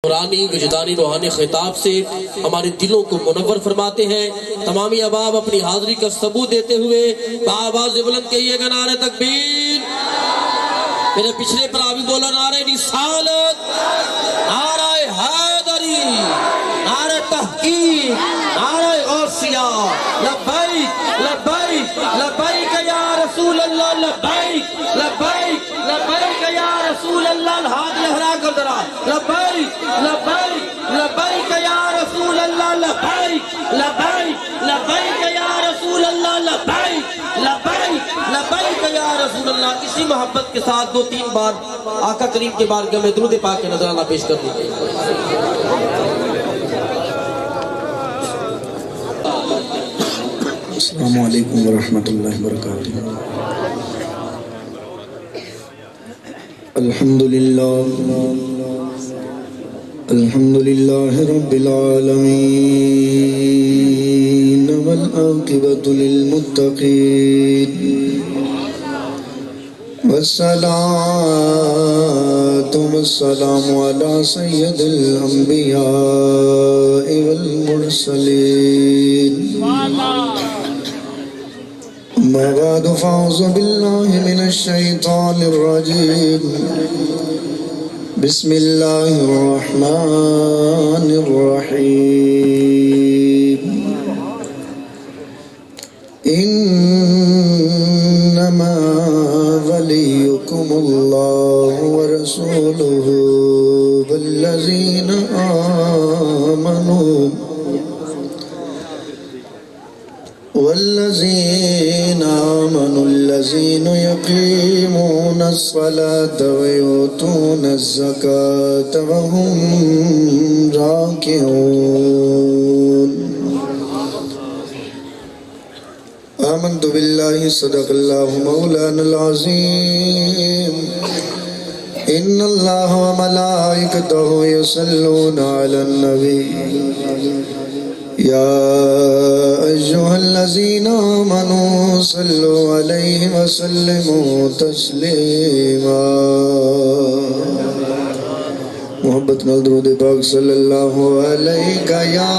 قرآنی وجدانی روحانی خطاب سے ہمارے دلوں کو منور فرماتے ہیں۔ تمامی احباب اپنی حاضری کا ثبوت دیتے ہوئے بآواز بلند کہیے گا نعرہ تکبیر۔ میرے پچھلے پر آبی بولا نعرہ رسالت، نعرہ حیدری، نعرہ تحقیق، نعرہ غوثیہ، لبیک لبیک لبیک یا رسول اللہ، لبیک لبیک لبیک یا رسول اللہ۔ ہاتھ لہرا کر ذرا لبیک لبیک لبیک یا رسول اللہ، لبیک لبیک لبیک یا رسول اللہ، لبیک لبیک لبیک یا رسول اللہ۔ اسی محبت کے ساتھ 2-3 بار آقا کریم کے بارگاہ میں درود پاک کے نذرانہ پیش کر دیجیے۔ السلام علیکم ورحمۃ اللہ وبرکاتہ۔ الحمدللہ رب العالمین والعاقبۃ للمتقین والصلاة والسلام علی سید الانبیاء والمرسلین۔ اما بعد فاعوذ باللہ من الشیطان الرجیم، بسم اللہ الرحمن الرحیم۔ انما ولیکم اللہ ورسولہ والذین آمنوا الذين يقيمون الصلاة ويؤتون الزكاة وهم راكعون۔ آمنت بالله صدق الله مولانا العظيم، إن الله وملائكته يصلون على النبي يا أيها الذين آمنوا صلوا عليه وسلموا تسليما۔ محبت نال درود پاک صلی اللہ علیہ یا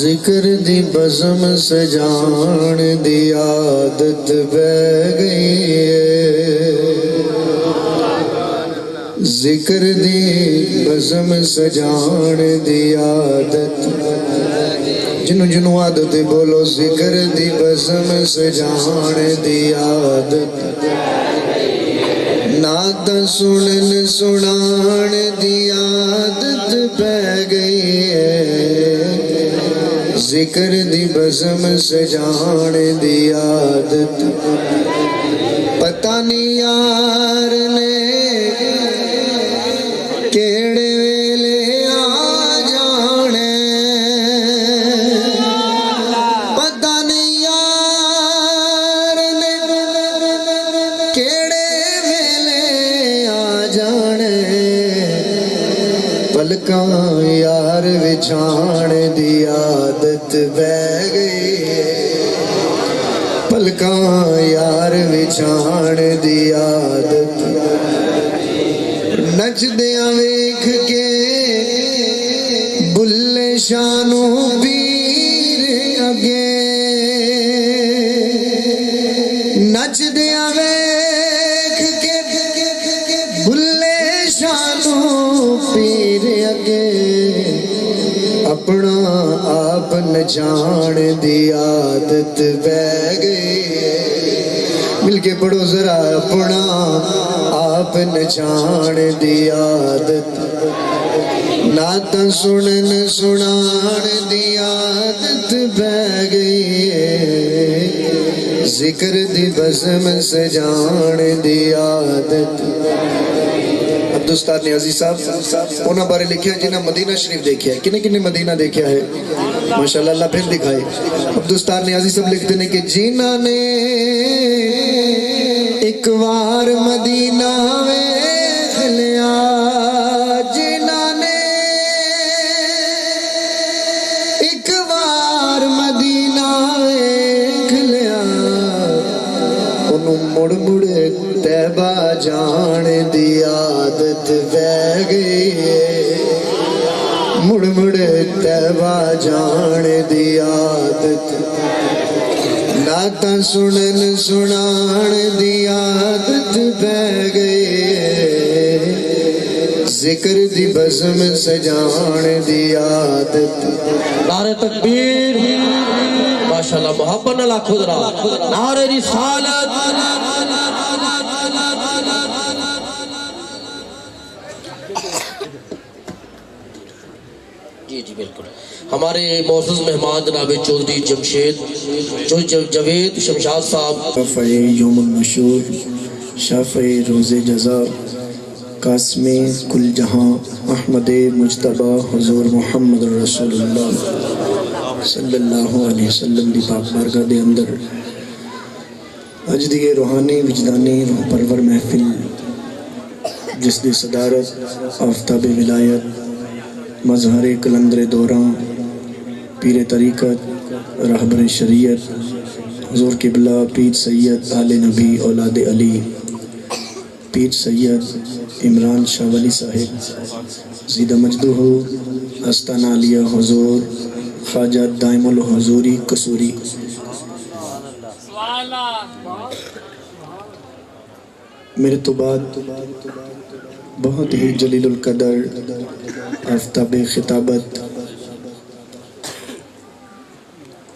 ذکر دی بزم سجان دی عادت بہ گئی ہے، ذکر دی بزم سجان دی عادت، جنوں عادت بولو، ذکر دی بزم سجان دی عادت، نعت سنن سنان دی عادت بہ گئی ہے، ذکر دی بزم سجان دی عادت، پتہ نہیں یار نے کیڑے ویلے آ جانے، پتہ نہیں یار نے کیڑے ویلے آ جانے، پلکاں یار وچھان دی عادت بہ گئی، پلکاں یار وچھان دی عادت، نچدیاں ویکھ کے بلے شانوں پیر اگے، نچدیاں ویکھ کے بلے شانوں پیر اگے، اپنا آپ نچان دی عادت بہ گئی، مل کے پڑھو ذرا، اپنا آپ نچان دی عادت، نعت سنن سنان دی عادت بہ گئی، ذکر دی بزم سجان دی عادت۔ عبدالستار نیازی صاحب انہاں بارے لکھیا جنہاں مدینہ شریف دیکھیا ہے، کنے کنے مدینہ دیکھیا ہے؟ ماشاءاللہ، اللہ پھر دکھائے۔ عبدالستار نیازی صاحب لکھتے ہیں کہ جنہاں نے ایک وار مدینہ ویکھ لیا، جنہاں نے مڑ مڑ تیبہ جان دی عادت بہ گئی ہے مڑ مڑ تیبہ جان دی عادت نعتاں سنن سنان دی عادت بہ گئی ذکر دی بزم سجان دی عادت نعرہ تکبیر ماشاءاللہ محبت نہ لاکھو ذرا نعرہ رسالت جی جی بالکل ہمارے معزز مہمان جناب چودھری جوید شمشاد صاحب شفع یوم المشور شفع روز جزا قاسم کل جہاں احمد مجتبہ حضور محمد رسول اللہ صلی اللہ علیہ وسلم دی پاک بارگاہ دے اندر اج دی روحانی وجدانی روح پرور محفل جس دی صدارت آفتاب ولایت مظہر کلندر دوراں پیر طریقت رہبر شریعت حضور قبلہ پیر سید آل نبی اولاد علی پیر سید عمران شاہ ولی صاحب زیدہ مجدہ استانہ علیہ حضور خواجہ دائم الحضوری قصوری میرے تو بعد بہت ہی جلیل القدر آفتاب خطابت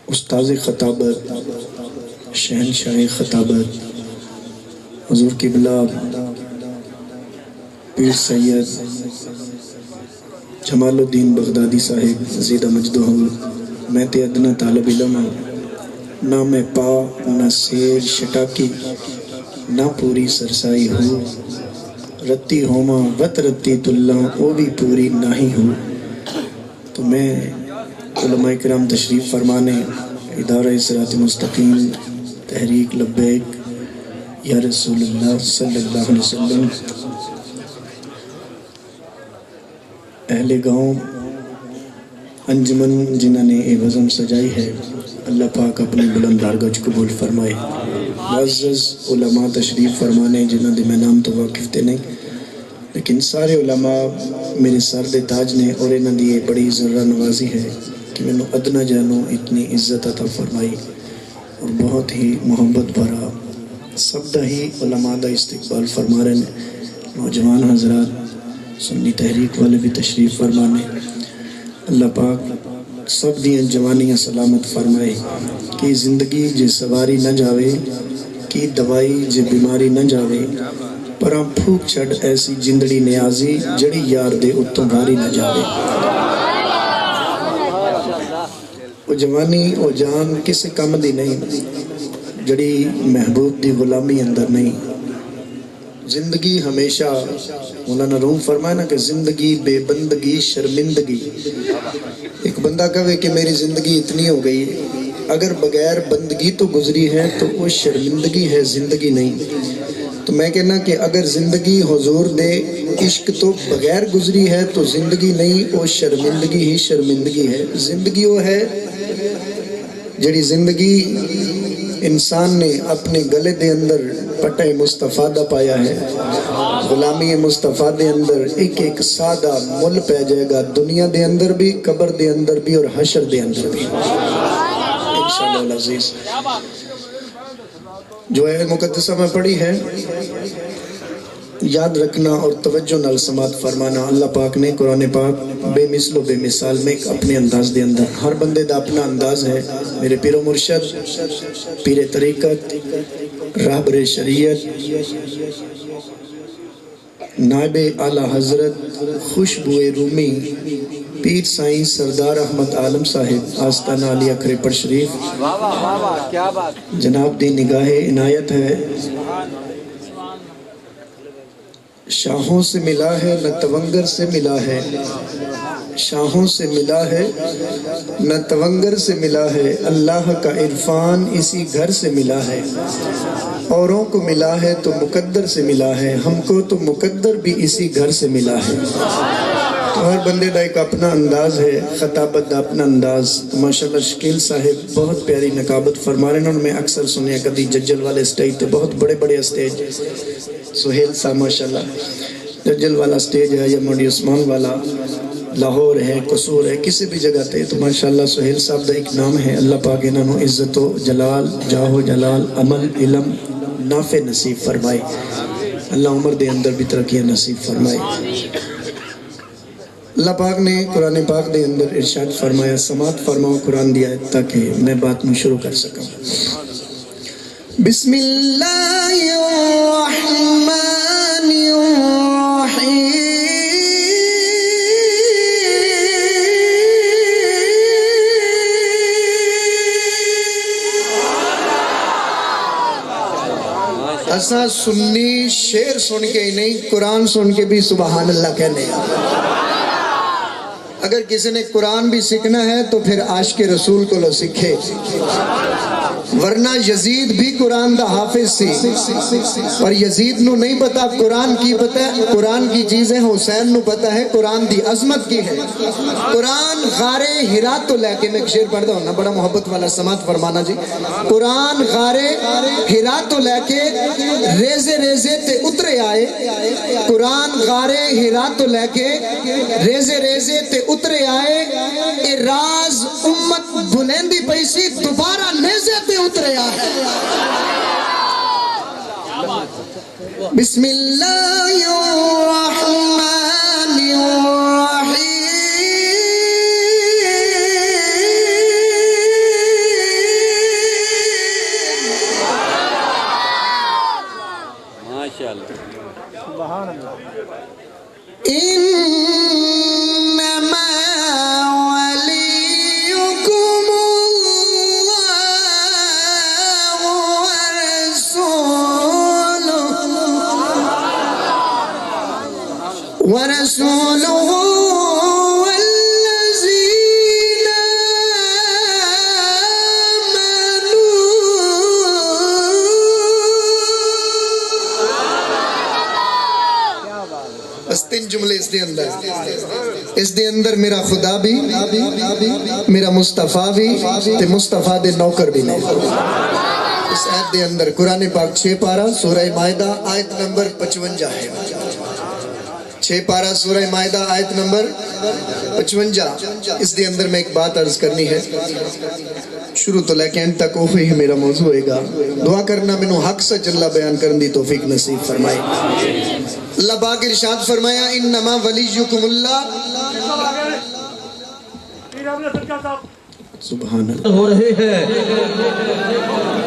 استاذ خطابت شہنشاہ خطابت حضور قبلہ پیر سید جمال الدین بغدادی صاحب زیدہ مجدہ میں تے ادنا طالب علم ہوں نہ میں پا نہ سیر شٹاکی نہ پوری سرسائی ہوں رتی ہوما وط رتی تلّہ وہ بھی پوری نہ ہی ہوں تو میں علماء کرام تشریف فرمانے ادارہ صراط مستقیم تحریک لبیک یا رسول اللہ صلی اللہ علیہ وسلم اہل گاؤں انجمن جنہوں نے یہ وزم سجائی ہے اللہ پاک اپنے بلند بارگاہ قبول فرمائے معزز علماء تشریف فرمانے جنہوں نے میں نام تو واقف تے نہیں لیکن سارے علماء میرے سر دے تاج نے اور انہوں نے یہ بڑی ذرہ نوازی ہے کہ میں نے ادنا جانوں اتنی عزت عطا فرمائی اور بہت ہی محبت بھرا سب دا ہی علماء دا استقبال فرما رہے ہیں نوجوان حضرات سنی تحریک والے بھی تشریف فرمانے اللہ پاک سب دیاں جوانیاں سلامت فرمائے کہ زندگی جے سواری نہ جاوے کی دوائی جے بیماری نہ جاوے پراں پھوک چھڑ ایسی جندڑی نیازی جڑی یار دے اتوں بھاری نہ جاوے وہ جوانی وہ جان کسی کم دی نہیں جڑی محبوب دی غلامی اندر نہیں زندگی ہمیشہ مولانا روم فرمائے نا کہ زندگی بے بندگی شرمندگی ایک بندہ کہے کہ میری زندگی اتنی ہو گئی اگر بغیر بندگی تو گزری ہے تو وہ شرمندگی ہے زندگی نہیں تو میں کہنا کہ اگر زندگی حضور دے عشق تو بغیر گزری ہے تو زندگی نہیں وہ شرمندگی ہی شرمندگی ہے زندگی وہ ہے جڑی زندگی انسان نے اپنے گلے دے اندر پٹے مصطفیٰ دا پایا ہے غلامی مصطفیٰ دے اندر ایک ایک سادہ مل پہ جائے گا دنیا دے اندر بھی قبر دے اندر بھی اور حشر دے اندر بھی انشاءاللہ العزیز جو ہے مقدسہ میں پڑھی ہے یاد رکھنا اور توجہ نال سماعت فرمانا اللہ پاک نے قرآن پاک بے مثل و بے مثال میں اپنے انداز دے اندر ہر بندے دا اپنا انداز ہے میرے پیر و مرشد پیر طریقت رہبر شریعت نائب اعلی حضرت خوشبوئے رومی پیر سائیں سردار احمد عالم صاحب آستانہ علی اکھرے پر شریف جناب دی نگاہ عنایت ہے شاہوں سے ملا ہے نہ تونگر سے ملا ہے شاہوں سے ملا ہے نہ تونگر سے ملا ہے اللہ کا عرفان اسی گھر سے ملا ہے اوروں کو ملا ہے تو مقدر سے ملا ہے ہم کو تو مقدر بھی اسی گھر سے ملا ہے تو ہر بندے دا ایک اپنا انداز ہے، خطابت دا اپنا انداز. ماشاءاللہ شکیل صاحب بہت پیاری نقابت فرما رہے ہیں. انہوں نے میں اکثر سنیا کبھی ججل والے اسٹیج تے بہت بڑے بڑے اسٹیج. سہیل صاحب ماشاءاللہ ججل والا اسٹیج ہے یا موڈی عثمان والا لاہور ہے، قصور ہے، کسی بھی جگہ تے. تو ماشاءاللہ سہیل صاحب دا ایک نام ہے. اللہ پاک انہوں نے عزت و جلال، جاہ و جلال، عمل، علم نافع نصیب فرمائے. اللہ عمر دے اندر بھی ترقیہ نصیب فرمائے. اللہ پاک نے قرآن پاک دے اندر ارشاد فرمایا، سماعت فرماؤ قرآن دی آیت تاکہ میں بات میں شروع کر سکوں. بسم اللہ الرحمن الرحیم. ایسا سنی شعر سن کے ہی نہیں، قرآن سن کے بھی سبحان اللہ کہنے ہیں. اگر کسی نے قرآن بھی سیکھنا ہے تو پھر عاشق رسول کو لو سکھے، ورنہ یزید بھی قرآن دا حافظ سی، اور یزید نو نہیں پتا قرآن کی پتا ہے، قرآن کی چیزیں حسین نو پتا ہے قرآن دی عظمت کی ہے. قرآن غار ہرا تو لے کے، میں ایک شعر پڑھتا ہوں نا بڑا محبت والا، سماعت فرمانا جی. قرآن غار ہرا تو لے کے ریزے ریزے تے اترے آئے. قرآن غار ہرا تو لے کے ریزے ریزے تے اترے آئے. اے راز امت بلندی پیسی دوبارہ نیزے تے اترے آئے. بسم اللہ الرحمن الرحیم. ماشاءاللہ سبحان اللہ. انما وليكم الله ورسوله والذين آمنوا. بس 3 جملے اس دے اندر میرا خدا بھی، میرا مصطفیٰ بھی تے مصطفیٰ دے نوکر بھی نہیں. اس آیت دے اندر قرآن پاک 6 پارہ سورہ مائدہ آیت نمبر 55 ہے. 6 پارہ سورہ مائدہ آیت نمبر 55. اس دے اندر میں ایک بات عرض کرنی ہے، شروع تو لے کے انت تک وہی میرا موضوع ہوئے گا. دعا کرنا میں نو حق سچ اللہ بیان کرن دی توفیق نصیب فرمائے. اللہ پاک ارشاد فرمایا، انما ولیکم اللہ. سبحان اللہ. ہو رہے ہیں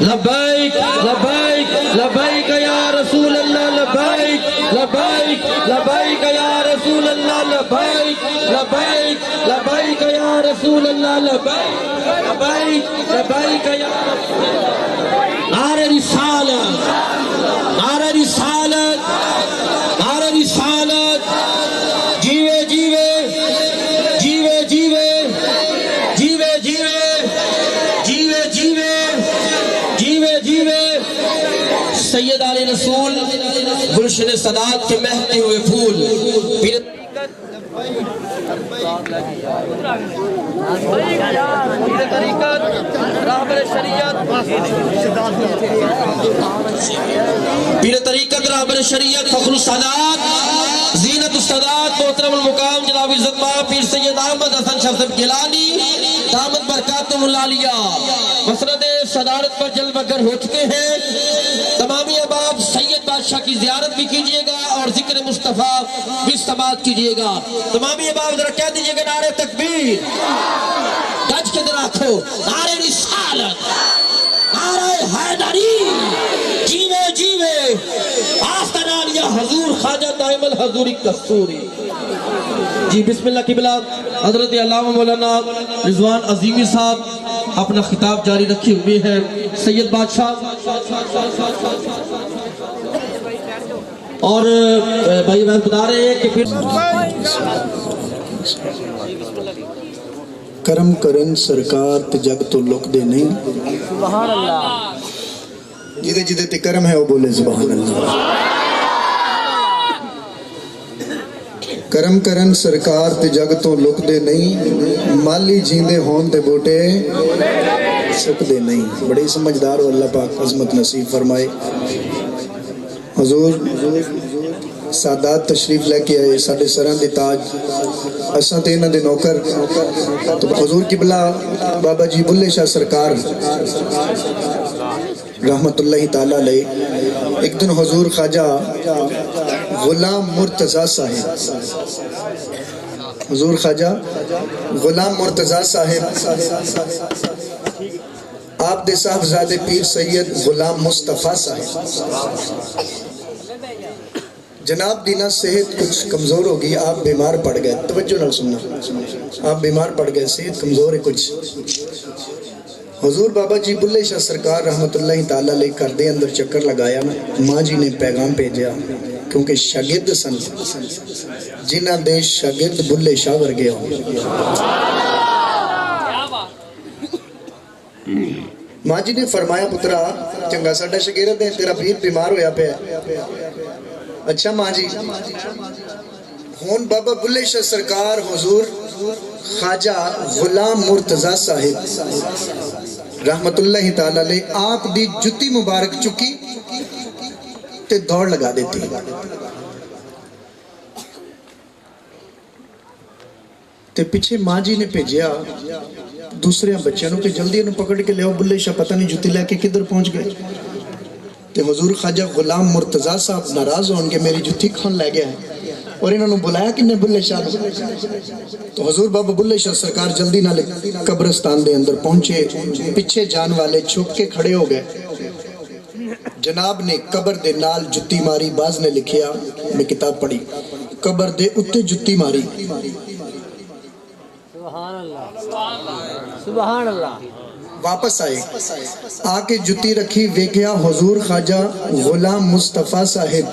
لبیک لبیک لبیک یا رسول اللہ، لبیک لبیک لبیک یا رسول اللہ، لبیک لبیک لبیک یا رسول اللہ، لبیک لبیک لبیک یا رسول اللہ. نعرہ رسالت، نعرہ رسالت، نعرہ رسالت. جیوے جیوے جیوے جیوے جیوے جیوے جیوے جیوے جیوے جیوے سید علی رسول گلشن صداقت کے مہکتے ہوئے پھول. پیر طریقت رہبر شریعت فخر السادات زینت السادات محترم المقام جناب عزت مآب پیر سید احمد حسن شاہ صاحب گیلانی دامت برکاتہم العالیہ مسند صدارت پر جلوہ گر ہو چکے ہیں. تمامی احباب سید بادشاہ کی زیارت بھی کیجئے گا اور ذکر مصطفیٰ بھی سماعت کیجئے گا. تمامی احباب ذرا کہہ دیجئے گا نعرہ تکبیر، گج کے در آنکھو، نعرہ رسالت، نعرہ حیدری. جیوے جیوے آفتان عالیہ حضور خواجہ دائم الحضوری کستوری. جی بسم اللہ قبلہ. حضرت علامہ مولانا رضوان عظیمی صاحب اپنا خطاب جاری رکھے ہوئے ہیں. سید بادشاہ اور بھائی بہن بتا رہے ہیں کہ پھر کرم کرن سرکار تے جگ تو لک دے نہیں. سبحان اللہ. جدے جدے تے کرم ہے وہ بولے سبحان اللہ. کرم کرن سرکار تے جگ تو لکدے نہیں، مالی جیندے ہون تے بوٹے سکدے نہیں۔ بڑے سمجھدار ہو، اللہ پاک عظمت نصیب فرمائے۔ حضور سادات تشریف لے کے آئے، ساڑھے سران دی تاج، اساں تے انہاں دے نوکر۔ تو حضور قبلہ بابا جی بلے شاہ سرکار رحمت اللہ تعالیٰ علیہ، ایک دن حضور خواجہ غلام مرتضیٰ صاحب، حضور خواجہ غلام مرتضیٰ صاحب آپ دے صاحبزادے پیر سید غلام مصطفیٰ صاحب، جناب دینا صحت کچھ کمزور ہوگی، آپ بیمار پڑ گئے، توجہ نہ سننا، آپ بیمار پڑ گئے، صحت کمزور ہے کچھ۔ حضور بابا جی بلے شاہ سرکار رحمت اللہ تعالیٰ علیہ کردے اندر چکر لگایا نا، ماں جی نے پیغام بھیجا، کیونکہ شاگرد سن جنہ دے شاگرد بلے شاہ ورگے ہوں۔ ماں جی نے فرمایا پترا چنگا ساڈا شاگرد ہے، تیرا پیر بیمار ہویا پیا۔ اچھا ماں جی، ہون بابا بلے شاہ سرکار حضور خواجہ غلام مرتضیٰ صاحب رحمت اللہ تعالیٰ علیہ آپ دی جتی مبارک چکی تے دوڑ لگا دیتی۔ تے پیچھے ماں جی نے بھیجیا دوسرے بچوں کہ جلدی انہوں پکڑ کے لے آؤ، بلے شاہ پتہ نہیں جتی لے کے کدھر پہنچ گئے۔ تے حضور خواجہ غلام مرتضیٰ صاحب ناراض ہوں کہ میری جتی کھان لے گیا ہے، اور انہوں نے بلایا کہ نے بلے شاہ۔ تو حضور بابا بلے شاہ سرکار جلدی نہ قبرستان دے اندر پہنچے، پیچھے جان والے چھپ کے کھڑے ہو گئے۔ جناب نے قبر دے نال جتی ماری، باز نے لکھیا، میں کتاب پڑھی، قبر دے اتے جتی ماری۔ سبحان اللہ، سبحان اللہ۔ واپس آئے، آ کے جتی رکھی، ویکھیا حضور خواجہ غلام مصطفیٰ صاحب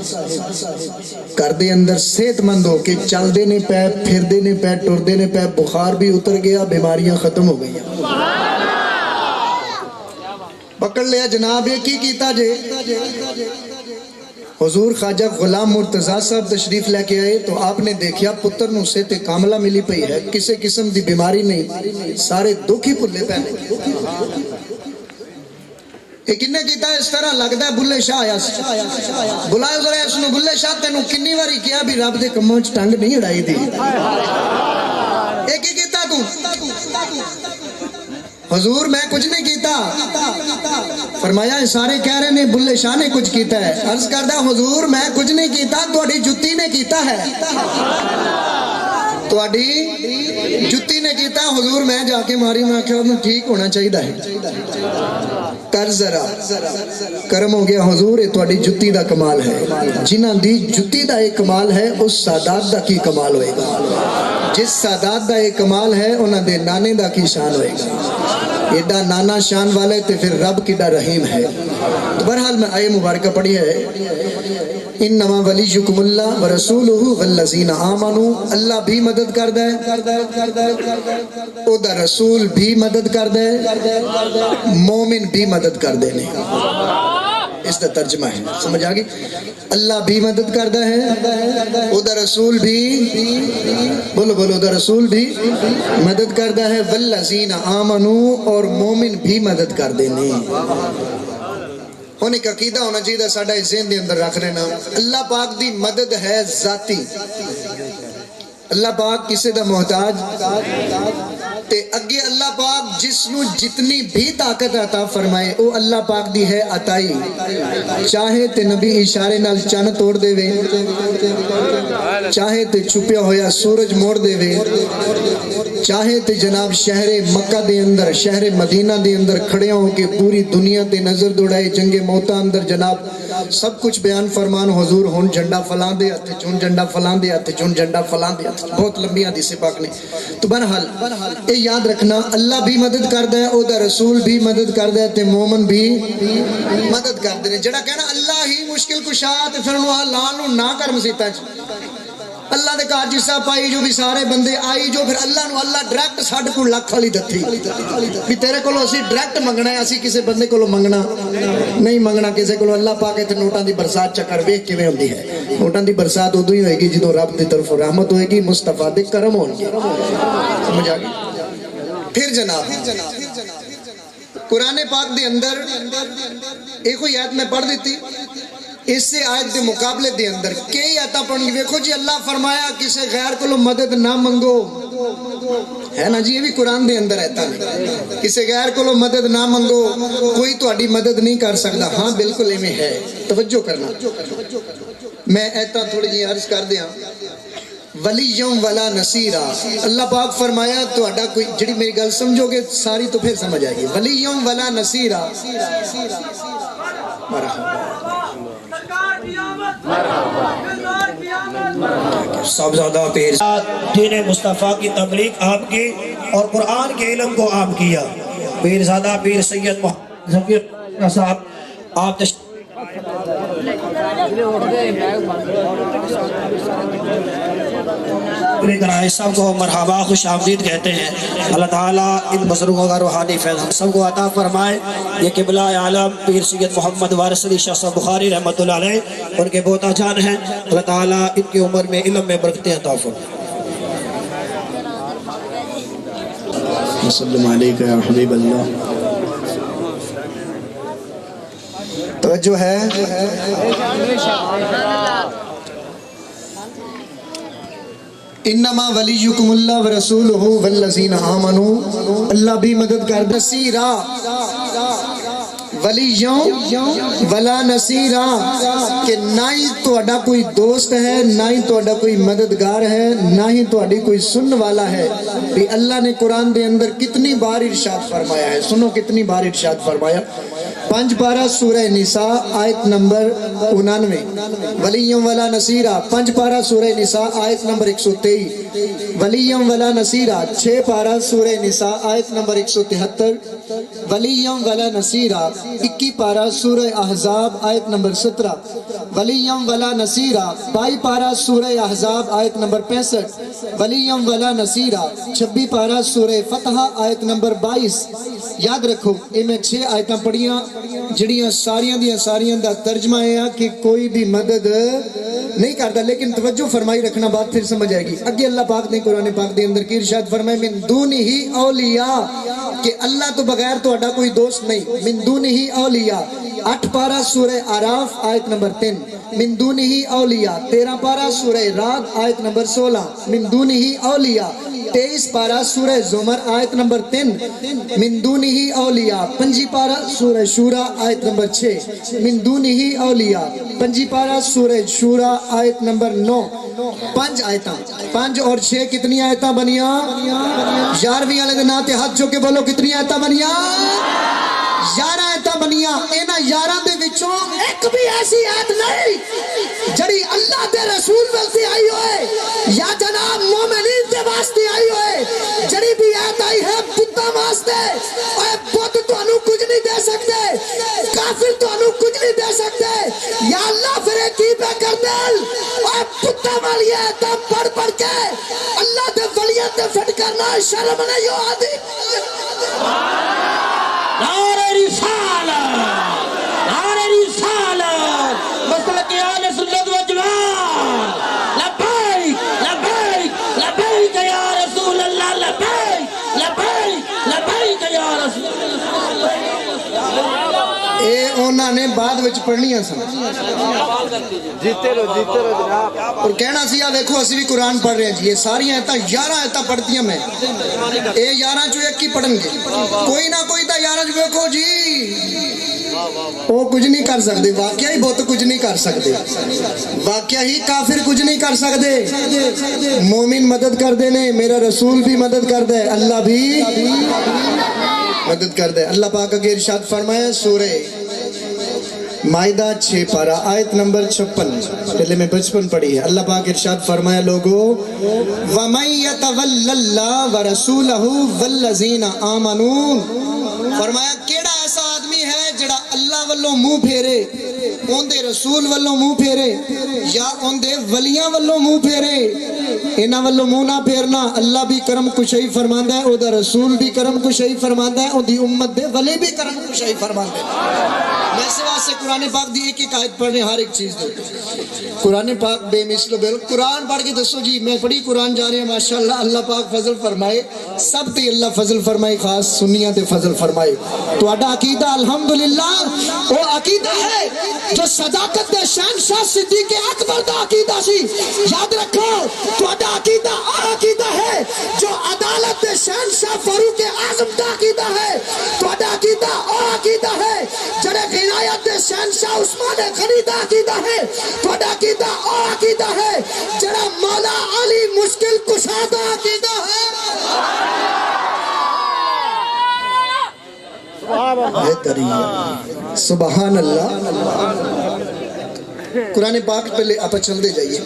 کردے اندر صحت مند ہو کے چل دینے پہ، پھر دینے پہ، ٹر دینے پہ، بخار بھی اتر گیا، بیماریاں ختم ہو گئی۔ پکڑ لیا جناب، یہ کی کیتا جے؟ حضور خواجہ غلام مرتضیٰ صاحب تشریف لے کے آئے تو آپ نے دیکھیا پتر نو صحت کاملہ ملی پئی ہے، کسے قسم دی بیماری نہیں، سارے دکھ ہی بھلے پہنے۔ ایک انہیں کیتا اس طرح لگتا ہے بلے شاہ آیا سی، بلائے ذرا اس نے، بلے شاہ تینوں کنی واری کیا بھی رب دے کماں چ ٹنگ نہیں اڑائی دی۔ ایک ہی کیتا تو حضور میں کچھ نہیں کیتا، فرمایا سارے کہہ رہے نے بلے شاہ نے کچھ کیتا ہے، عرض کردہ حضور میں کچھ نہیں کیتا، تہاڈی جتی نے کیتا ہے، تہاڈی جتی نے کیتا۔ حضور میں جا کے ماری، میں کہا انہوں ٹھیک ہونا چاہیے ہے، کر ذرا کرم ہو گیا حضور، یہ تہاڈی جتی دا کمال ہے، جنہاں دی جتی دا ایک کمال ہے اس سادات دا کی کمال ہوئے گا، جس سادات دا ایک کمال ہے انہاں دے نانے دا کی شان ہوئے گا، ایڈا نانا شان والے تے پھر رب کیڈا رحیم ہے۔ تو بہرحال میں آیے مبارکہ پڑھی ہے، انما ولیکم اللہ ورسولہ والذین آمنوا، اللہ بھی مدد کر دے، او دا رسول بھی مدد کر دے، مومن بھی مدد کر دے۔ اس دا ترجمہ ہے، سمجھ آگئی؟ اللہ بھی مدد کرتا ہے، او دا رسول بھی، بولو بولو، دا رسول بھی مدد کرتا ہے، والذین آمنوا، اور مومن بھی مدد کر دینے۔ ہونے کا عقیدہ ہونا چاہیے ساڑھا اس ذہن دے اندر رکھ لینا، اللہ پاک دی مدد ہے ذاتی، اللہ پاک کسے دا محتاج تے اگے اللہ پاک جس نو جتنی بھی طاقت عطا فرمائے او اللہ پاک دی ہے عطائی، چاہے تے نبی اشارے نال چن توڑ دے وے، چاہے تے چھپیا ہویا سورج موڑ دے وے، چاہے تے جناب شہر مکہ دے اندر، شہر مدینہ دے اندر کھڑے ہوں کہ پوری دنیا تے نظر دوڑائے، جنگ موتا اندر جناب سب کچھ بیان فرمان حضور، ہون جھنڈا فلان دے ہاتھ چون جھنڈا فلان دے ہاتھ چون جھنڈا فلان دے ہاتھ، بہت لمبی حدیث پاک نے۔ تو بہرحال اے یاد رکھنا، اللہ بھی مدد کردا ہے، او دا رسول بھی مدد کردا ہے تے مومن بھی مدد کردے نے۔ جڑا کہنا اللہ ہی مشکل کشا تے پھر انہوں لان نو نہ کر مسیتاں چ، اللہ دے گھر جسا پائی جو بھی سارے بندے آئی جو پھر اللہ نو اللہ ڈائریکٹ ساڈے کول لکھ والی دتی بھی تیرے کولوں اسی ڈائریکٹ منگنا ہے، اسی کسے بندے کولوں منگنا نہیں منگنا کسے کولوں۔ اللہ پاک تے نوٹاں دی برسات چکر ویکھ کیویں ہوندی ہے، نوٹاں دی برسات ادوں ہی ہوئے گی جدوں رب دی طرف رحمت ہوئے گی، مصطفیٰ دے کرم ہون گے، سمجھ آ گئی۔ پھر جناب قرآن پاک دے اندر ایک کوئی آیت میں پڑھ دیتی، اس سے آیت دے مقابلے دے اندر کئی آیتاں پڑھن گی۔ دیکھو جی اللہ فرمایا کسی غیر کو مدد نہ منگو، ہے نا جی، یہ بھی قرآن دے اندر آیتاں نہیں، کسی غیر کو مدد نہ منگو، کوئی تہاڈی مدد نہیں کر سکتا۔ ہاں بالکل ایویں ہے، توجہ کرنا۔ میں آیتاں تھوڑی جی عرض کر دیاں۔ ولیّم ولا نصیرا، اللہ پاک فرمایا تہاڈا کوئی، جڑی میری گل سمجھو گے ساری تو پھر سمجھ آئے گی۔ ولیّم ولا نصیرا، صاحبزادہ پیر دین مصطفیٰ کی تبلیغ آپ کی اور قرآن کے علم کو آپ کیا۔ پیرزادہ پیر سید محمد ظفر صاحب آپ سب کو مرحبا خوش آمدید کہتے ہیں۔ اللہ تعالیٰ ان بزرگوں کا روحانی فیض ہم سب کو عطا فرمائے۔ یہ قبلہ عالم پیر سید محمد وارث علی شاہ صاحب بخاری رحمۃ اللہ علیہ ان کے بہتا جان ہیں، اللہ تعالیٰ ان کی عمر میں علم میں برکتیں عطا فرمائے۔ وسلم علیکہ یا حبیب اللہ۔ توجہ ہے، انما ولیکم اللہ ورسولہ والذین آمنوا، اللہ بھی مدد کر نصیرا، ولیوں ولا نصیرا، کہ نہ ہی تہاڈا کوئی دوست ہے، نہ ہی تہاڈا کوئی مددگار ہے، نہ ہی تہاڈی کوئی سنن والا ہے۔ بھی اللہ نے قرآن دے اندر کتنی بار ارشاد فرمایا ہے، سنو کتنی بار ارشاد فرمایا۔ 5 پارہ سورہ نساء آیت نمبر 99، ولیوں ولا نصیرا۔ 5 پارہ سورہ نساء آیت نمبر 123، ولیوں ولا نصیرا۔ 6 پارہ سورہ نساء آیت نمبر 173، ولیوں ولا نصیرا۔ 21 پارہ سورہ احزاب آیت نمبر 17، ولیوں ولا نصیرا۔ 22 پارہ سورہ احزاب آیت نمبر 65، ولیوں ولا نصیرا۔ 26 پارہ سورہ فتح آیت نمبر 22۔ یاد رکھو یہ میں 6 آیتاں پڑھیاں جڑیاں ساریاں دا ترجمہ ہے کہ کوئی بھی مدد نہیں کرتا، لیکن توجہ فرمائی رکھنا، بات پھر سمجھ آئے گی۔ اگے اللہ پاک نے قرآن پاک دے اندر کی ارشاد فرمائے من دونہ اولیاء، کہ اللہ تو بغیر تہاڈا کوئی دوست نہیں، من دونہ اولیاء۔ 8 پارہ سورہ اعراف آیت نمبر 3، من دونہ اولیاء۔ 13 پارہ سورہ رعد آیت نمبر 16، من دونہ اولیاء۔ 23 پارہ سورہ زمر آیت نمبر 3، من دونہ اولیاء۔ 5 پارہ سورہ شورا آیت نمبر 6، من دونہ اولیاء۔ 5 پارہ سورہ شورا آیت نمبر 9۔ 5 آیتاں، 5 اور 6 کتنی آیتاں بنیاں؟ 11ویں والے دے نام تے ہاتھ چوکے بولو کتنی آیتاں بنیاں؟ 11 آیتاں بنیاں۔ انہاں 11 دے وچوں ایک بھی ایسی آیت نہیں جڑی اللہ دے رسول واسطے آئی ہوئے یا جناب مومنین دے واسطے آئی ہوئے۔ جڑی بھی آیت آئی ہے بتاں واسطے، اے بت تانوں کچھ نہیں دے سکتے، کافر تانوں کچھ نہیں دے سکتے۔ یا اللہ پھر کی پہ کر دے، اے بتاں والی آیتاں پڑھ کے اللہ دے ولیاں تے فٹ کرنا شرم نہیں آتی۔ نعرہ رسالت، نعرہ رسالت، مسلک اہل سنت و جماعت، لبیک لبیک لبیک یا رسول اللہ، لبیک لبیک لبیک یا رسول اللہ۔ اے انہوں نے بعد وچ پڑھنیاں سن، جیتے رہو جناب، اور کہنا سی دیکھو اسی بھی قرآن پڑھ رہے ہیں جی، یہ ساری آیتاں 11 آیتاں پڑھتی ہیں میں، اے 11 چو ایک ہی پڑھن گے، کوئی نہ کوئی تا 11 چو دیکھو جی وہ کچھ نہیں کر سکتے، واقعی بہت کچھ نہیں کر سکتے، واقعی کافر کچھ نہیں کر سکتے۔ مومن مدد کر دینے، میرا رسول بھی مدد کر دے، اللہ بھی مدد کر دے۔ اللہ پاک کے ارشاد فرمایا سورہ مائدہ 6 پارہ آیت نمبر 56، پہلے میں 55 پڑھی ہے۔ اللہ پاک ارشاد فرمایا لوگو وَمَن يَتَوَلَّ اللَّهَ وَرَسُولَهُ وَالَّذِينَ آمَنُوا، فرمایا کیڑا ایسا آدمی ہے جڑا اللہ والوں منہ پھیرے اوندے رسول والوں منہ پھیرے یا اوندے ولیاں والوں منہ پھیرے، انہاں والوں منہ نہ پھیرنا۔ اللہ بھی کرم کشائی فرماندا ہے، او دا رسول بھی کرم کشائی فرماندا ہے، او دی امت دے ولی بھی کرم کشائی فرماندے ہیں۔ ویسے واسطے قرآن پاک دی ایک آیت پڑھنے ہر ایک چیز دے، قرآن پاک بے مثل و بے، قرآن پڑھ کے دسو جی میں پڑھی قرآن جا رہے ہیں ماشاءاللہ، اللہ پاک فضل فرمائے، سب تے اللہ فضل فرمائے، خاص سنیاں تے فضل فرمائے۔ تو اڈا عقیدہ الحمدللہ وہ عقیدہ ہے جو صداقت دے شہنشاہ صدیق اکبر دا عقیدہ سی، یاد رکھو تو اڈا عقیدہ عقیدہ ہے جو عدالت دے شہنشاہ فاروق اعظم دا عقیدہ ہے، تو اڈا عقیدہ عقیدہ ہے جڑے عنایت دے شہنشاہ عثمان غنی دا عقیدہ ہے، تو اڈا عقیدہ عقیدہ ہے جڑا مولا علی مشکل کشا دا عقیدہ ہے۔ سبحان اللہ۔ قرآن پاک پہلے آپ چل دے جائیے،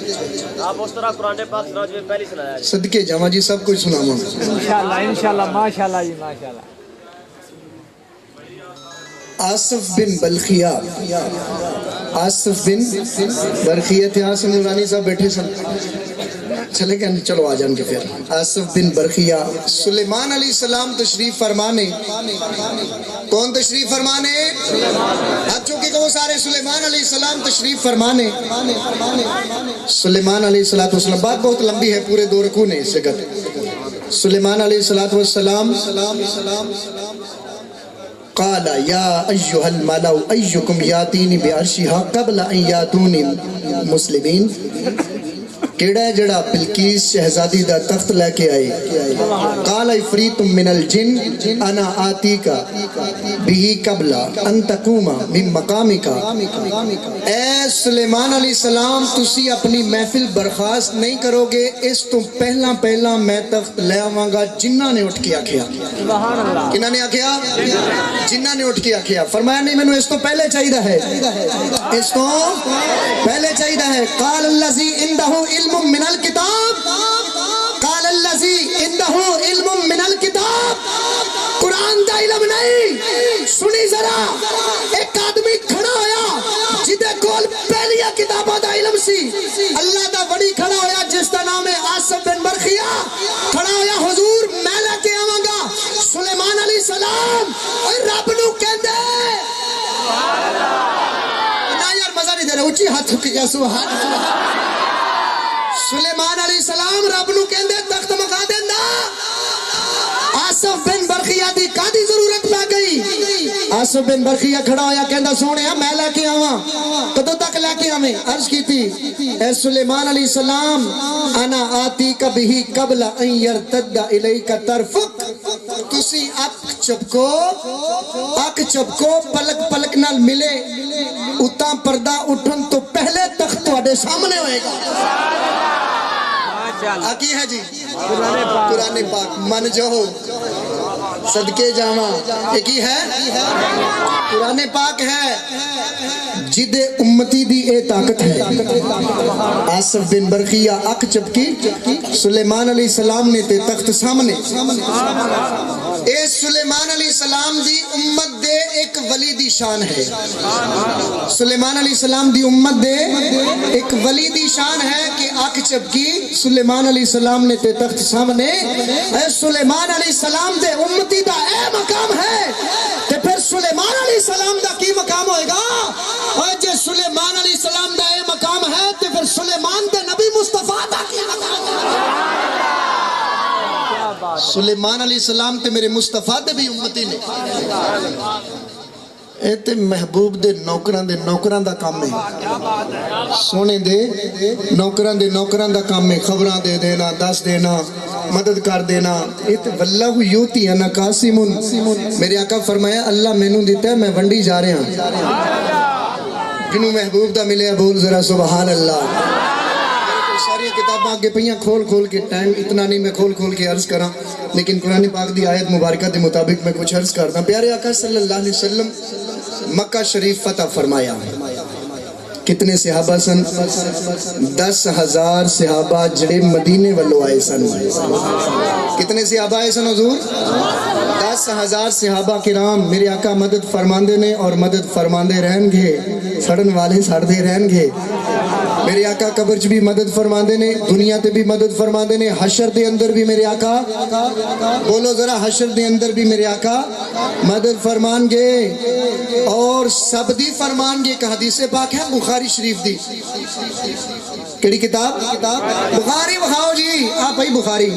آپ اس طرح قرآن پاک سنا جو پہلی سنایا ہے۔ صدقے جاواں جی سب کچھ سناواں۔ انشاءاللہ ماشاءاللہ جی ماشاءاللہ۔ آصف بن بلخیہ، آصف بن برخیہ تھے، آصف نورانی صاحب بیٹھے سن، چلے گئے چلو آ جان کے پھر۔ آصف بن برخیہ سلیمان علیہ السلام تشریف فرمانے، کون تشریف فرمانے؟ ہاتھ چوکے کہ وہ سارے سلیمان علیہ السلام تشریف فرمانے۔ سلیمان علیہ السلام، بات بہت لمبی ہے، پورے 2 رکوع نے اس سے گت۔ سلیمان علیہ السلام قال یا ایہا الملأ ایکم یاتینی بعرشہا قبل ان یاتونی مسلمین، کیڑا ہے جڑا بلقیس شہزادی دا تخت لے کے آئے؟ قال عفریت من الجن انا آتیکا بھی قبل ان تقوم من مقامکا۔ اے سلیمان علیہ السلام تسی اپنی محفل برخاست نہیں کرو گے، اس تو پہلا میں تخت لے آواں گا۔ جنہ نے اٹھ کے آکھیا، کنہ نے آکھیا؟ جنہ نے اٹھ کے آکھیا، فرمایا نہیں مینوں اس تو پہلے چاہیدہ ہے، اس تو پہلے چاہیدہ ہے۔ قال الذی عندہ علم من الکتاب، قال الذی عندہ علم من الکتاب، قرآن دا علم نہیں، سنی ذرا، ایک آدمی کھڑا ہویا جدے کول پہلیا کتابہ دا علم سی، اللہ دا وڑی کھڑا ہویا جس دا نام ہے آصف بن برخیہ، کھڑا ہویا حضور میں لے کے آواں گا سلیمان علیہ السلام، اور رب نو کہندے نا یار مزہ نہیں دے رہا، اچھی ہاتھ کیا سبحان اللہ۔ سلیمان علیہ السلام رب نو کہندے تخت مکا دیندہ، آصف بن برخیہ دی کادی ضرورت پہ گئی؟ آصف بن برخیہ کھڑا ہویا کہندہ سونے میں لے کے آواں، کدوں تک لے کے آویں؟ عرض کی تھی اے سلیمان علیہ السلام انا آتی کبھی قبل ان یرتد الیک طرفک، تسی اک چپکو پلک پلک نال ملے اتاں پردہ اٹھن تو پہلے تخت تواڈے سامنے ہوئے گا۔ آکی ہے جی قرآن پاک، من جو صدقے جاواں ایک ہی ہے قرآن پاک ہے، جدے امتی دی اے طاقت ہے۔ آصف بن برخیہ اک چپکی، سلیمان علیہ السلام نے تے تخت سامنے، اے سلیمان علیہ السلام دی امت دے ایک ولی دی شان ہے، سلیمان علیہ السلام دی امت دے ایک ولی دی شان ہے کہ اک چپکی سلیمان علیہ السلام نے تے تخت سامنے، اے سلیمان علیہ السلام دے امتی دا اے مقام ہے، تے پھر سلیمان علیہ السلام دا کی مقام ہوئے گا؟ اور جے سلیمان علیہ السلام دا اے مقام ہے تے پھر سلیمان دے نبی مصطفیٰ دا کی مقام ہے؟ سلیمان علیہ السلام تے میرے مصطفیٰ دے بھی امتی نے، اے تے محبوب دے نوکران دا کام ہے، سونے دے نوکران دا کام ہے، خبران دے دینا، دس دینا، مدد کر دینا، اے تے واللہ یوتی انا قاسم، میرے آقا فرمایا اللہ میں نوں دیتا ہے میں ونڈی جا رہے ہیں، جنہوں محبوب دا ملے بول ذرا سبحان اللہ۔ ساری کتاباں آگے پہیاں کھول کے، ٹائم اتنا نہیں میں کھول کے عرض کراں، لیکن قرآن پاک دی آیت مبارکہ دے مطابق میں کچھ عرض کرتا ہوں۔ پیارے آقا صلی اللہ علیہ وسلم مکہ شریف فتح فرمایا، کتنے صحابہ سن؟ 10,000 صحابہ جڑے مدینے والوں آئے سن۔ کتنے صحابہ آئے سن حضور؟ 10 10,000 صحابہ کرام میرے آقا مدد فرماندے نے اور مدد فرماندے رہن گے، سڑن والے سڑدے رہن گے۔ میرے آقا قبر چ بھی مدد فرماندے نے، دنیا تے بھی مدد فرماندے نے، حشر دے اندر بھی میرے آقا، بولو ذرا، حشر دے اندر بھی میرے آقا مدد فرمان گے اور سب دی فرمان گے۔ ایک حدیث پاک ہے بخاری شریف دی، کیڑی کتاب؟ بخاری بخاؤ جی، آپ بھائی بخاری،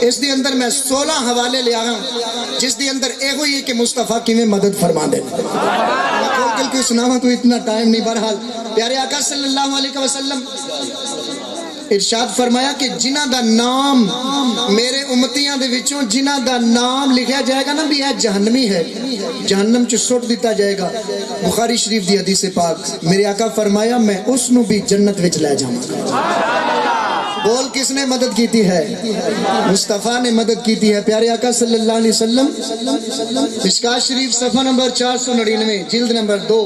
اس دی اندر میں 16 حوالے لے آیا ہوں جس دی اندر اے ہوئی ہے کہ مصطفیٰ کیویں مدد فرما دے۔ کل کوئی سناواں تو اتنا ٹائم نہیں، بہرحال پیارے آقا صلی اللہ علیہ وسلم ارشاد فرمایا کہ جنہ دا نام میرے امتیاں دے وچوں جنہ دا نام لکھیا جائے گا نا بھی ہے جہنمی ہے، جہنم چ سٹ دیتا جائے گا۔ بخاری شریف دی حدیث پاک، میرے آقا فرمایا میں اس نو بھی جنت وچ لے جاواں گا۔ بول کس نے مدد کیتی ہے؟ مصطفیٰ نے مدد کیتی ہے۔ پیارے آقا صلی اللہ علیہ وسلم مشکات شریف صفحہ نمبر 499 جلد نمبر 2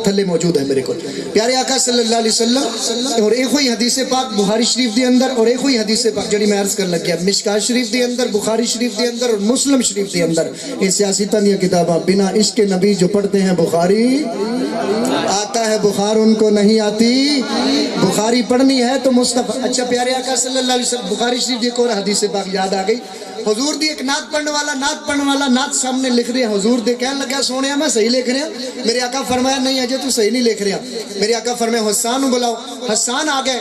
تھلے موجود ہے میرے کو۔ پیارے آقا صلی اللہ علیہ وسلم اور ایک ہوئی حدیث پاک بخاری شریف دے اندر اور ایک ہوئی حدیث پاک جڑی میں عرض کر لگ گیا، مشکات شریف دے اندر، بخاری شریف دے اندر اور مسلم شریف دے اندر۔ یہ سیاستاں دی کتاباں بنا عشق نبی جو پڑھتے ہیں بخاری آتا ہے بخار ان کو نہیں آتی، بخاری پڑھنی ہے تو مصطفیٰ۔ اچھا پیارے آقا صلی اللہ علیہ وسلم بخاری شریف دی ایک اور حدیث پاک یاد آ گئی، حضور دی ایک نعت پڑھنے والا نعت سامنے لکھ رہے ہیں، حضور دے کہنے لگا سونیا میں صحیح لکھ رہا، میرے آقا فرمایا نہیں اجے تو صحیح نہیں لکھ رہا۔ میرے آقا فرمایا حسان نو بلاؤ، حسان آ گئے،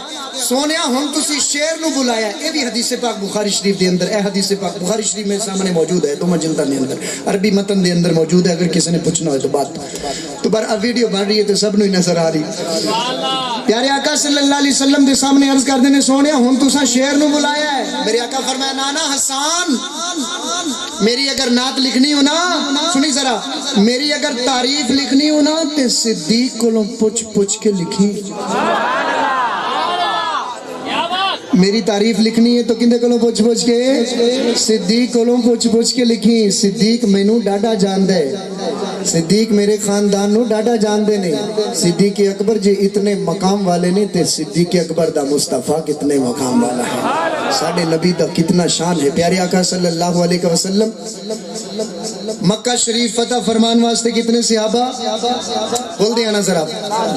سونیا ہن تسی شیر نو بلایا۔ اے بھی حدیث پاک بخاری شریف دے اندر، اے حدیث پاک بخاری شریف میرے سامنے موجود ہے، دونوں جلداں دے اندر، عربی متن دے اندر موجود ہے، اگر کسی نے پوچھنا ہو تو بات تو بر ویڈیو بن رہی ہے تو سب نو ہی نظر آ رہی۔ پیارے آقا صلی اللہ علیہ وسلم دے سامنے عرض کر دینے سونیا ہن تساں شیر نو بلایا ہے۔ میرے آقا فرمایا نانا حسان میری اگر نعت لکھنی ہو نا، سنی ذرا، میری اگر تعریف لکھنی ہو نا تے صدیق کولوں پوچھ کے لکھی۔ میری تعریف لکھنی ہے تو کندے کولوں پوچھ کے؟ صدیق کولوں پوچھ کے لکھی۔ صدیق مینوں ڈاڈا جاندے، صدیق میرے خاندان نو ڈاڈا جاندے نے۔ صدیق اکبر جی اتنے مقام والے نے تے صدیق اکبر دا مصطفیٰ کتنے مقام والا ہے، ساڈے نبی دا کتنا شان ہے۔ پیارے آقا صلی اللہ علیہ وسلم مکہ شریف فتح فرمان واسطے کتنے صحابہ؟ بول دیا نا ذرا،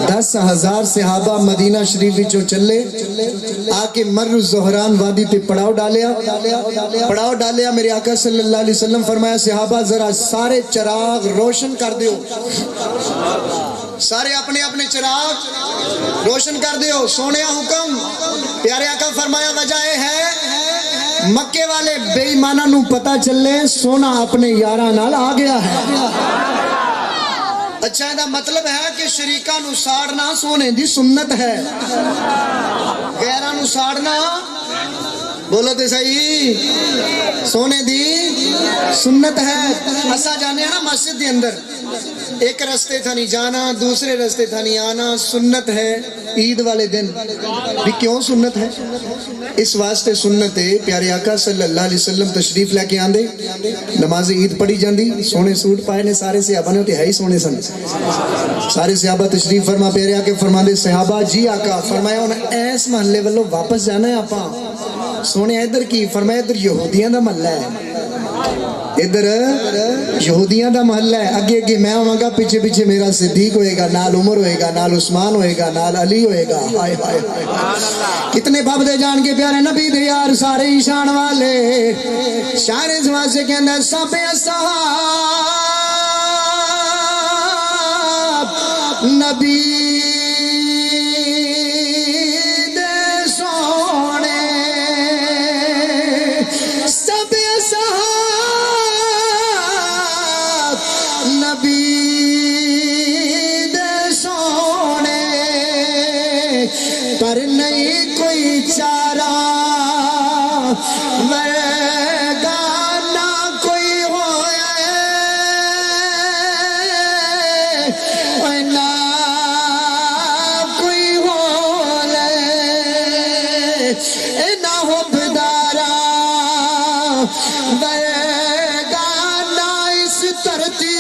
10,000 صحابہ مدینہ شریف وچوں چلے، آ کے مر زہران وادی تے پڑاؤ ڈالیا۔ میرے آقا صلی اللہ علیہ وسلم فرمایا صحابہ ذرا سارے چراغ روشن کر دیو، سارے اپنے اپنے چراغ روشن کر دیو، سونے حکم۔ پیارے آقا فرمایا وجہ ہے مکے والے بے ایمانہ نو پتہ چلے سونا اپنے یاراں نال آ گیا ہے۔ اچھا یہ مطلب ہے کہ شریکاں نو ساڑنا سونے دی سنت ہے، غیراں نو ساڑنا بولو تے صحیح سونے دی سنت ہے۔ اسا جانے ہیں نا مسجد دے اندر ایک رستے تھا نہیں جانا، دوسرے رستے تھا نہیں آنا، سنت ہے عید والے دن بھی۔ کیوں سنت ہے؟ اس واسطے سنت ہے پیارے آقا صلی اللہ علیہ وسلم تشریف لے کے آندے، نماز عید پڑھی جاندی، سونے سوٹ پائے نے سارے صحابہ نے، تے ہے ہی سونے سن، سارے صحابہ تشریف فرما۔ پیارے آقا فرماندے صحابہ جی آقا، فرمایا ہن ایس محلے والوں واپس جانا ہے آپاں۔ سونے ادھر کی؟ فرمایا ادھر یہودیاں دا محلہ ہے، ادھر یہودیاں دا محلہ ہے، اگے اگے میں آواں گا، پیچھے پیچھے میرا صدیق ہوئے گا، نال عمر ہوئے گا، نال عثمان ہوئے گا، نال علی ہوئے گا۔ ہائے ہائے ہائے کتنے باب دے جان کے پیارے نبی دے یار سارے ہی شان والے، شاعر اس واسطے کہندا سب اصحاب نبی پر نہیں کوئی چارہ مرگا نہ کوئی ہوئے نہ کوئی ہو لے نہ ہو بدارا مرگا نہ اس ترتیب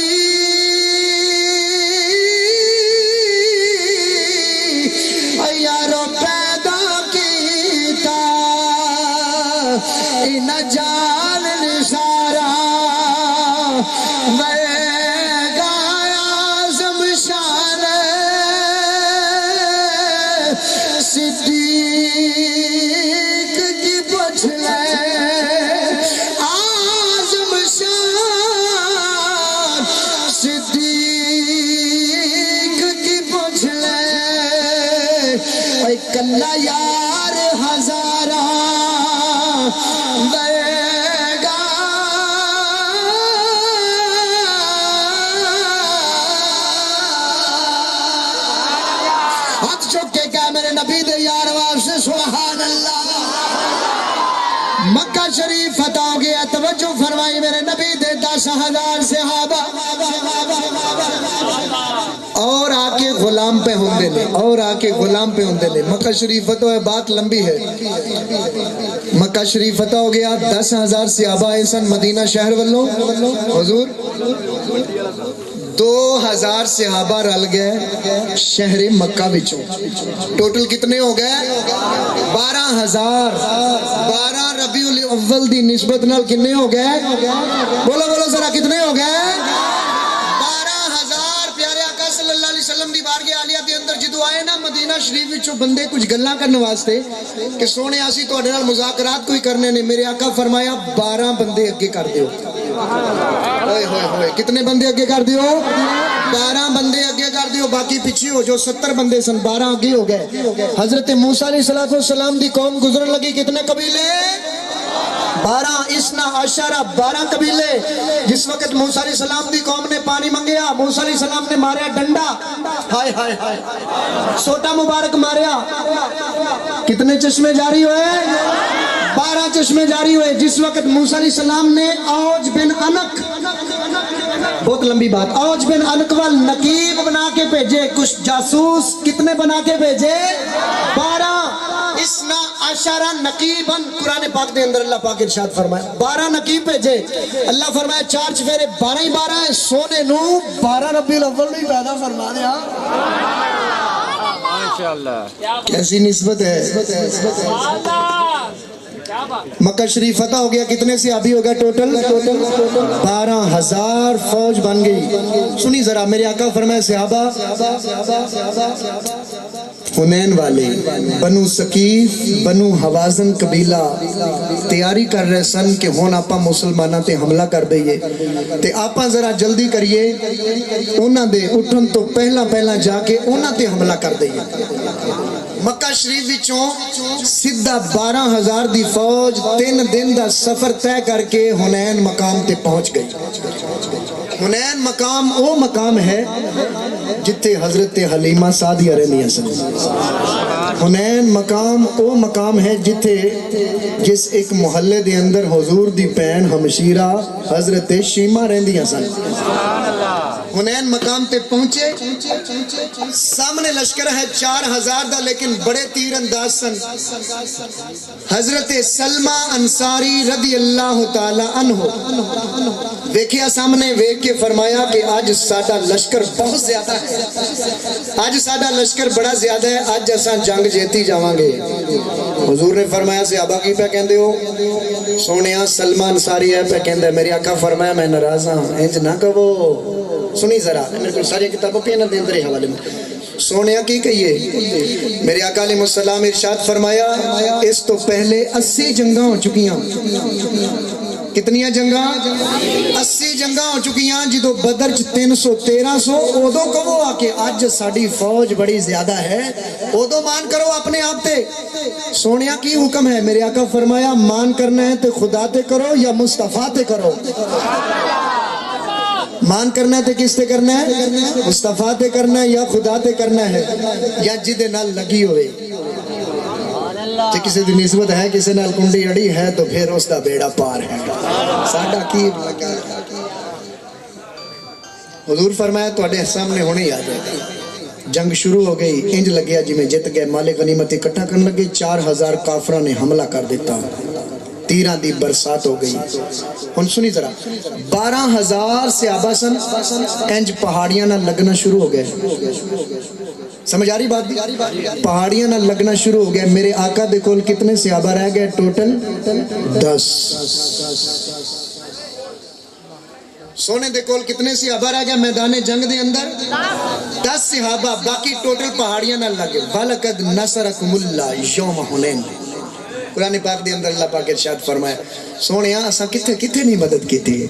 کلا یار ہزارہ دے گا ہاتھ چک کے کہا میرے نبی دے یار واسطے سبحان اللہ مکہ شریف فتح ہو گیا توجہ فرمائی میرے نبی دے 10,000 صحابہ اور آکے غلام پہ ہوندے لے اور آکے غلام پہ ہوندے لے مکہ شریف فتح ہے بات لمبی ہے مکہ شریف فتح ہو گیا 10,000 صحابہ ایسن مدینہ شہر والوں حضور 2,000 صحابہ رل گئے شہر مکہ وچوں ٹوٹل کتنے ہو گئے 12,000 12 ربیع الاول دی نسبت نال کتنے ہو گئے بولو بولو ذرا کتنے ہو گئے 12,000 پیارے آقا صلی اللہ علیہ وسلم دی بارگاہ عالیہ دے اندر جدو آئے نا مدینہ شریف وچوں بندے کچھ گلاں کرنے واسطے کہ سونے اسی تواڈے نال مذاکرات کوئی کرنے نے میرے آقا فرمایا 12 بندے اگے کر دیو ہوئے ہوئے ہوئے کتنے بندے اگے کر دیو 12 بندے اگے کر دیو باقی پیچھے ہو جو 70 بندے سن 12 اگے ہو گئے حضرت موسیٰ علیہ السلام دی قوم گزرن لگی کتنے قبیلے 12 اسنا عشرہ 12 قبیلے جس وقت موسیٰ علیہ السلام دی قوم نے پانی منگیا موسیٰ علیہ السلام نے ماریا ڈنڈا ہائے ہائے ہائے سوٹا مبارک ماریا کتنے چشمے جاری ہوئے 12 چشمے جاری ہوئے جس وقت موسیٰ علیہ السلام نے اوج بن انق بہت لمبی بات اوج بن انق وال نقیب بنا کے بھیجے کچھ جاسوس کتنے بنا کے بھیجے 12 اسنا عشرہ نقیباً قرآن پاک دے اندر اللہ پاک ارشاد فرمایا 12 نقیب بھیجے اللہ فرمایا 4 چفیرے 12 ہی 12 ہیں سونے نو 12 ربیع الاول نہیں پیدا فرما دیا کیسی نسبت ہے مکہ شریف فتح ہو گیا کتنے صحابی ہو گیا ٹوٹل 12,000 فوج بن گئی سنی ذرا میرے آقا فرمائے صحابہ حنین والے بنو ثقیف بنو حوازن قبیلہ تیاری کر رہے سن کہ ہون آپا مسلمانہ تے حملہ کر دئیے تے آپا ذرا جلدی کریے انہاں دے اٹھن تو پہلا جا کے انہاں تے حملہ کر دئیے مکہ شریف وچوں سدھا 12,000 دی فوج 3 دن دا سفر طے کر کے حنین مقام تے پہنچ گئی حنین مقام وہ مقام ہے جتے حضرت حلیمہ سعدیہ رہنی سن حنین مقام وہ مقام ہے جتے جس ایک محلے دے اندر حضور دی بہن ہمشیرہ حضرت شیمہ رہندی سن حنین مقام تے پہنچے سامنے لشکر ہے 4,000 دا لیکن بڑے تیر انداز سن حضرت سلمہ انصاری رضی اللہ تعالی عنہ دیکھیا سامنے ویک کے فرمایا کہ آج ساڈا لشکر بہت زیادہ ہے آج ساڈا لشکر بڑا زیادہ ہے آج اساں جنگ جیتی جاواں گے حضور نے فرمایا صحابہ کی پہ کہندے ہو سونیا سلمہ انصاری ہے پہ کہندے میری آقا فرمایا میں ناراض ہاں انج نہ کہو سنی ذرا میرے کو ساری کتابوں پہ نہ دیں درے حوالے میں سونیا کی کہیے میرے آقا علیہ السلام ارشاد فرمایا اس تو پہلے 80 جنگاں ہو چکیاں کتنیاں جنگاں 80 جنگاں ہو چکیاں جدو بدر 300 اودو کہو آکے آج ساڑی فوج بڑی زیادہ ہے اودو مان کرو اپنے آپ تے سونیا کی حکم ہے میرے آقا فرمایا مان کرنا ہے تے خدا تے کرو یا مصطفیٰ تے کرو مان کرنا ہے تے کس تے کرنا ہے مصطفیٰ تے کرنا ہے یا خدا تے کرنا ہے یا جدے نال لگی ہوئے کہ کسی دی نسبت ہے کسی نال کنڈی اڑی ہے تو پھر اس دا بیڑا پار ہے ساڑھا کی لگا حضور فرمایا تو اڈے سامنے ہونے آ جائے جنگ شروع ہو گئی انج لگیا جی میں جت گئے مال غنیمت اکٹھا کرنے لگے 4,000 کافرہ نے حملہ کر دیتا تیرہ دی برسات ہو گئی ہن سنی ذرا 12,000 سے آبا سن انج پہاڑیاں نہ لگنا شروع ہو گئے سمجھ آ رہی بات پہاڑیاں نہ لگنا شروع ہو گئے میرے آقا دے کول کتنے صحابہ رہ گئے ٹوٹل 10 سونے دے کول کتنے صحابہ رہ گئے میدان جنگ دے اندر 10 صحابہ باقی ٹوٹل پہاڑیاں نہ لگے وَلَقَدْ نَصَرَكُمُ اللَّهُ يَوْمَ حُنَيْنٍ قرآن پاک دے اندر اللہ پاک ارشاد فرمایا سونے اساں کتھے نہیں مدد کی تھی